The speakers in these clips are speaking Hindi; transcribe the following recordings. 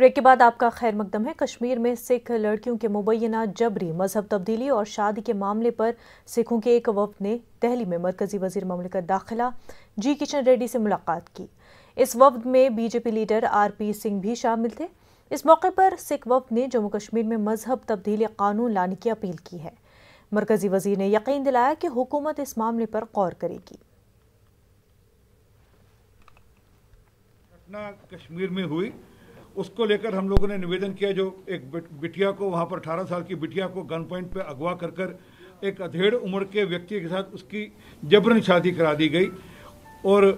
ब्रेक के बाद आपका खैर मकदम है। कश्मीर में सिख लड़कियों के मुबैना जबरी मजहब तब्दीली और शादी के मामले पर सिखों के एक वफ्द ने दिल्ली में मरकजी वजीर ममलिकत दाखिला जी किशन रेड्डी से मुलाकात की। इस वफ्द में बीजेपी लीडर आरपी सिंह भी शामिल थे। इस मौके पर सिख वफ्द ने जम्मू कश्मीर में मजहब तब्दीली कानून लाने की अपील की है। मरकजी वजीर ने यकीन दिलाया कि हुकूमत इस मामले पर गौर करेगी। घटना कश्मीर में हुई, उसको लेकर हम लोगों ने निवेदन किया। जो एक बिटिया को वहां पर 18 साल की बिटिया को गन पॉइंट पे अगवा कर एक अधेड़ उम्र के व्यक्ति के साथ उसकी जबरन शादी करा दी गई और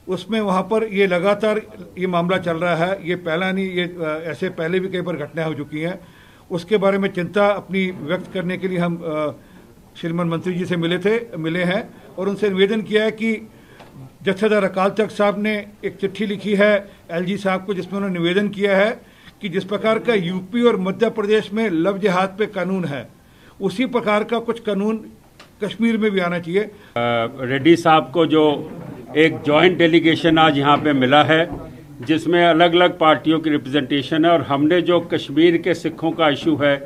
उसमें वहां पर ये लगातार ये मामला चल रहा है। ये पहला नहीं, ये ऐसे पहले भी कई बार घटनाएं हो चुकी हैं। उसके बारे में चिंता अपनी व्यक्त करने के लिए हम श्रीमान मंत्री जी से मिले हैं और उनसे निवेदन किया है कि जत्थेदार अकाल तख्त साहब ने एक चिट्ठी लिखी है एलजी साहब को, जिसमें उन्होंने निवेदन किया है कि जिस प्रकार का यूपी और मध्य प्रदेश में लव जिहाद पे कानून है, उसी प्रकार का कुछ कानून कश्मीर में भी आना चाहिए। रेड्डी साहब को जो एक जॉइंट डेलीगेशन आज यहाँ पे मिला है, जिसमें अलग अलग पार्टियों की रिप्रेजेंटेशन है और हमने जो कश्मीर के सिखों का इशू है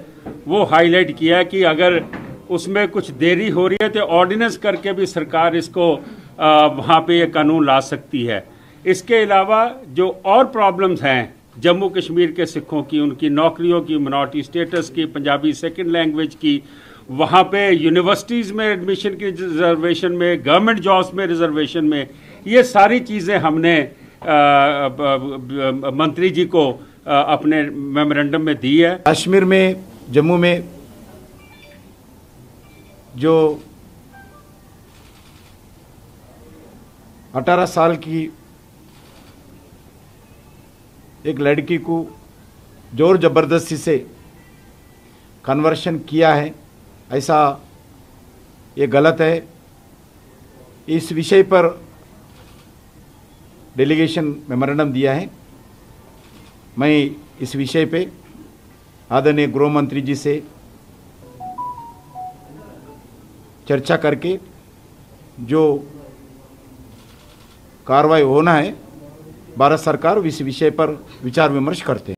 वो हाईलाइट किया है कि अगर उसमें कुछ देरी हो रही है तो ऑर्डिनेंस करके भी सरकार इसको वहाँ पे ये कानून ला सकती है। इसके अलावा जो और प्रॉब्लम्स हैं जम्मू कश्मीर के सिखों की, उनकी नौकरियों की, मिनॉरिटी स्टेटस की, पंजाबी सेकंड लैंग्वेज की, वहाँ पे यूनिवर्सिटीज़ में एडमिशन की रिजर्वेशन में, गवर्नमेंट जॉब्स में रिजर्वेशन में, ये सारी चीज़ें हमने मंत्री जी को अपने मेमोरेंडम में दी है। कश्मीर में, जम्मू में जो 18 साल की एक लड़की को जोर जबरदस्ती से कन्वर्शन किया है, ऐसा ये गलत है। इस विषय पर डेलीगेशन मेमोरेंडम दिया है। मैं इस विषय पे आदरणीय गृह मंत्री जी से चर्चा करके जो कार्रवाई होना है, भारत सरकार इस विषय पर विचार विमर्श करते हैं।